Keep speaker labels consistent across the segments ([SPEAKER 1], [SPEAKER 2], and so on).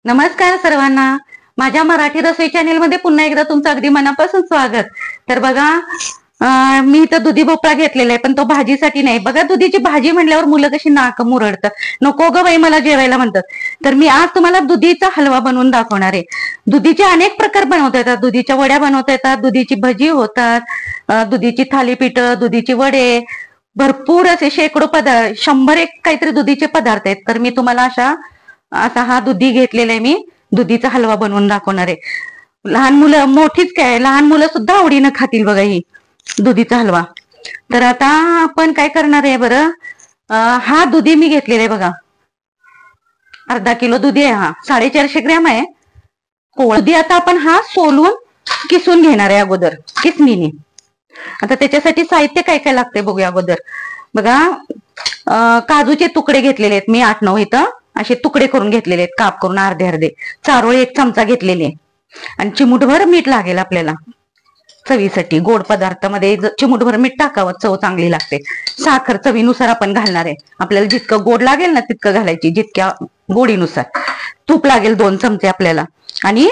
[SPEAKER 1] नमस्कार सर्वांना. माझ्या मराठी रसोई चॅनेल मध्ये पुन्हा एकदा तुमचं अगदी मनापासून स्वागत. तर बघा, मी तर दुधी भोपळा घेतलेला आहे, पण तो भाजीसाठी नाही. बघा, दुधीची भाजी म्हणल्यावर मुलं कशी नाक मुरडतात, नको ग बाई मला जेवायला म्हणतात. तर मी आज तुम्हाला दुधीचा हलवा बनवून दाखवणार आहे. दुधीचे अनेक प्रकार बनवता येतात. दुधीच्या वड्या बनवता येतात, दुधीची भजी होतात, दुधीची थालीपीठं, दुधीची वडे, भरपूर असे शेकडो पदार्थ, 100 एक काहीतरी दुधीचे पदार्थ आहेत. तर मी तुम्हाला असा हा दुधी घेतलेला आहे. मी दुधीचा हलवा बनवून दाखवणार आहे. लहान मुलं, मोठीच काय, लहान मुलं सुद्धा आवडीनं खातील बघा ही दुधीचा हलवा. तर आता आपण काय करणार आहे बरं, हा दुधी मी घेतलेला आहे बघा, अर्धा किलो दुधी आहे. हा 450 ग्रॅम आहे. दुधी आता आपण हा सोलून किसून घेणार आहे अगोदर किसणीने. आता त्याच्यासाठी साहित्य काय काय लागतंय बघूया अगोदर. बघा, काजूचे तुकडे घेतलेले आहेत मी 8-9 इथं असे तुकडे करून घेतलेले आहेत, काप करून अर्धे अर्धे. चारोळे 1 चमचा घेतलेले आणि चिमूटभर मीठ लागेल आपल्याला चवीसाठी. गोड पदार्थामध्ये चिमूटभर मीठ टाकावं, चव चांगली लागते. साखर चवीनुसार आपण घालणार आहे. आपल्याला जितकं गोड लागेल ना तितकं घालायची, जितक्या गोडीनुसार. तूप लागेल 2 चमचे आपल्याला, आणि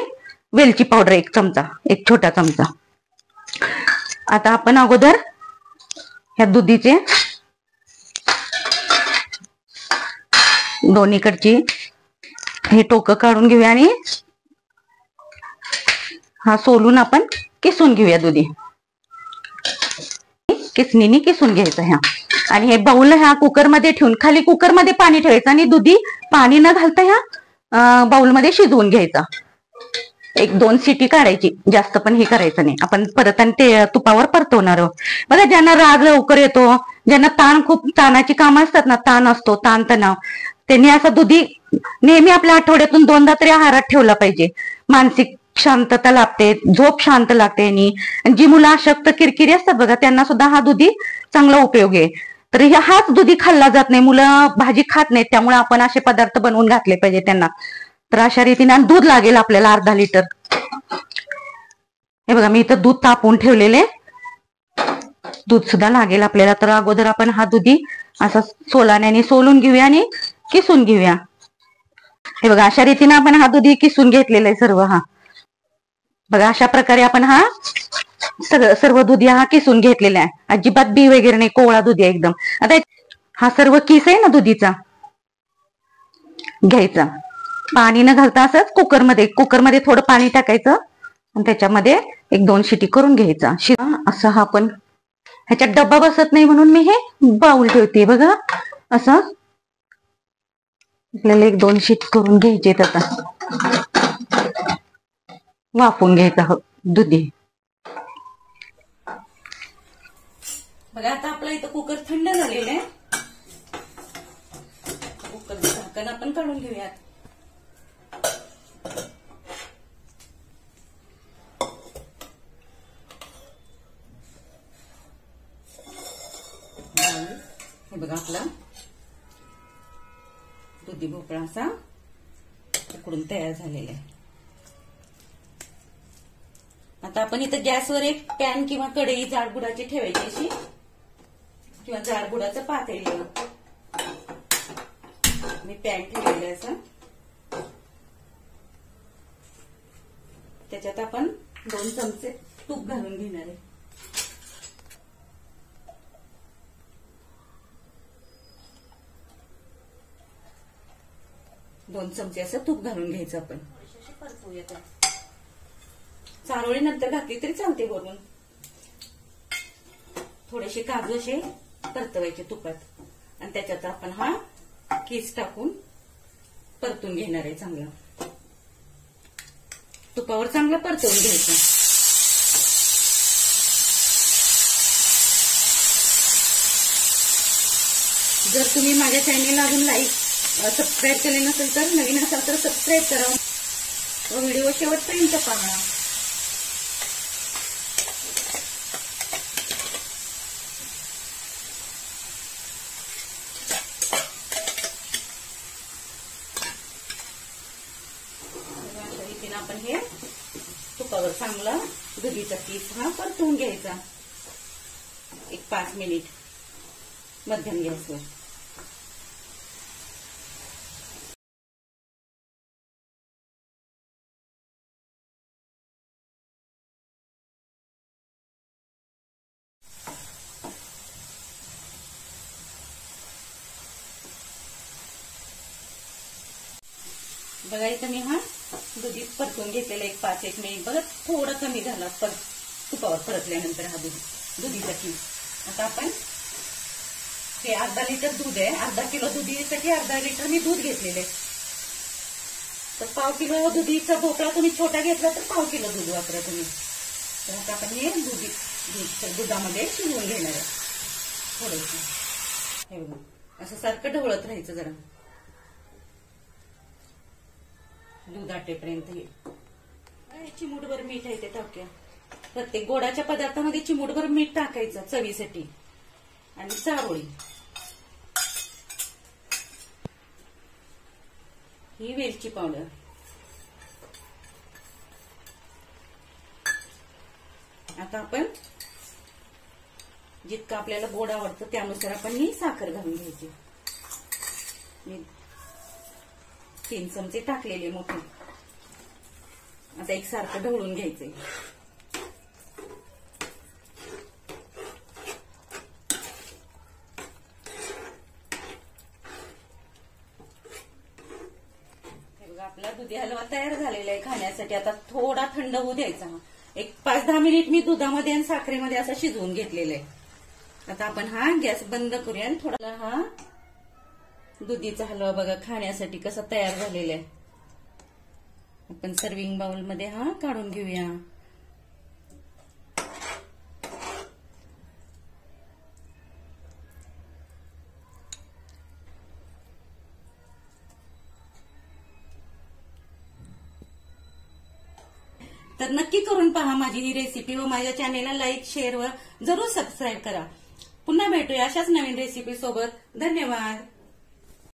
[SPEAKER 1] वेलची पावडर 1 चमचा, 1 छोटा चमचा. आता आपण अगोदर ह्या दुधीचे दोन्हीकडची हे टोकं काढून घेऊया आणि हा सोलून आपण किसून घेऊया. दुधी किसणीने किसून घ्यायचं ह्या. आणि हे बाउल ह्या कुकरमध्ये ठेवून, खाली कुकरमध्ये पाणी ठेवायचं आणि दुधी पाणी न घालता ह्या बाउलमध्ये शिजवून घ्यायचा. 1-2 शिटी काढायची, जास्त पण हे करायचं नाही. आपण परत आणि ते तुपावर परतवणार आहोत. बघा, ज्यांना राग लवकर येतो, ज्यांना खूप ताणाची कामं असतात ना, ताण असतो, ताणतणाव, त्यांनी असा दुधी नेहमी आपल्या आठवड्यातून 2दा तरी आहारात ठेवला पाहिजे. मानसिक शांतता लाभते, झोप शांत लागते. आणि जी मुलं अशक्त किरकिरी असतात बघा, त्यांना सुद्धा हा दुधी चांगला उपयोग आहे. तर हाच दुधी खाल्ला जात नाही, मुलं भाजी खात नाहीत, त्यामुळे आपण असे पदार्थ बनवून घातले पाहिजे त्यांना. तर अशा रीतीने दूध लागेल आपल्याला अर्धा लिटर. हे बघा, मी इथं दूध तापवून ठेवलेले, दूध सुद्धा लागेल आपल्याला. तर अगोदर आपण हा दुधी असा सोलाण्याने सोलून घेऊया आणि किसून घेऊया. हे बघा, अशा रीतीने आपण हा दुधी किसून घेतलेला आहे सर्व. हा बघा, अशा प्रकारे आपण हा सर्व दुधी हा किसून घेतलेला आहे. अजिबात बी वगैरे नाही, कोवळा दुधी आहे एकदम. आता हा सर्व किस आहे ना दुधीचा, घ्यायचा. पाणी न घालता असंच कुकरमध्ये थोडं पाणी टाकायचं आणि त्याच्यामध्ये 1-2 शिटी करून घ्यायचा. असं हा आपण, ह्याच्यात डब्बा बसत नाही म्हणून मी हे बाउल ठेवते. बघा, असं आपल्याला 1-2 शिटी करून घ्यायचे. आता वाफवून घ्यायचा दुधी. बघा, आता आपला इथं कुकर थंड झालेलं आहे. कुकरचं झाकण आपण काढून घेऊयात. हे बघा, आपला दुधी भोपळा असा उकडून तयार झालेला आहे. आता आपण इथं गॅसवर एक पॅन किंवा कढई जाडबुडाची ठेवायची अशी, किंवा जाडबुडाचं पातेलं. मी पॅन ठेवलेलं आहे असं. त्याच्यात आपण 2 चमचे तूप घालून घेणार आहे. दोन चमचे असं तूप घालून घ्यायचं आपण. परतूया. चारोळी नंतर घातली तरी चालते वरून. थोडेसे काजू असे परतवायचे तुपात, आणि त्याच्यात आपण हा किस टाकून परतून घेणार आहे. चांगला तुपावर चांगलं परतवून घ्यायचं. जर तुम्ही माझ्या चॅनेलला अजून सबस्क्राईब केले नसेल तर, नवीन असाल तर सबस्क्राईब करा व व्हिडिओ शेवटपर्यंत पहा. अशा रीतीने आपण हे तुपावर चांगला दुधीचा किस हा परतवून घ्यायचा 1-5 मिनिट मध्यम गॅसवर. बघा इथं मी दुधी परतून घेतलेला एक 5-1 मिनिट. बघा थोडा कमी झाला तुपावर परतल्यानंतर हा दुधीचा किस. आता आपण हे अर्धा लिटर दूध आहे, अर्धा किलो दुधीसाठी अर्धा लिटर मी दूध घेतलेले. तर 1/2 किलो दुधीचा भोपळा तुम्ही छोटा घेतला तर 1/2 किलो दूध वापरा तुम्ही. तर आता आपण हे दुधामध्ये शिजवून घेणार आहे थोडंसं. हे बघा असं सारखं ढवळत राहायचं जरा दूध आटेपर्यंत. हे चिमूटभर मीठ आहे ते टाक्या. प्रत्येक गोडाच्या पदार्थामध्ये चिमूटभर मीठ टाकायचं चवीसाठी. आणि चारोळी, ही वेलची पावडर, आता आपण जितकं आपल्याला गोड आवडतं त्यानुसार आपण ही साखर घालून घ्यायची. मी 3 चमचे टाकलेले मोठे. आता एकसारखं ढवळून घ्यायचंय. आपला दुधी हलवा तयार झालेला आहे खाण्यासाठी. आता थोडा थंड होऊ द्यायचा. एक 5-10 मिनिट मी दुधामध्ये आणि साखरेमध्ये असं शिजवून घेतलेलं आहे. आता आपण गॅस बंद करूया आणि थोडा दुधीचा हलवा बघा खाण्यासाठी कसा तयार झालेला आहे. आपण सर्विंग बाउल मध्ये काढून घेऊया. तर नक्की करून पहा माझी ही रेसिपी व माझ्या चॅनेलला लाईक, शेअर व जरूर सबस्क्राईब करा. पुन्हा भेटूया अशाच नवीन रेसिपी सोबत. धन्यवाद.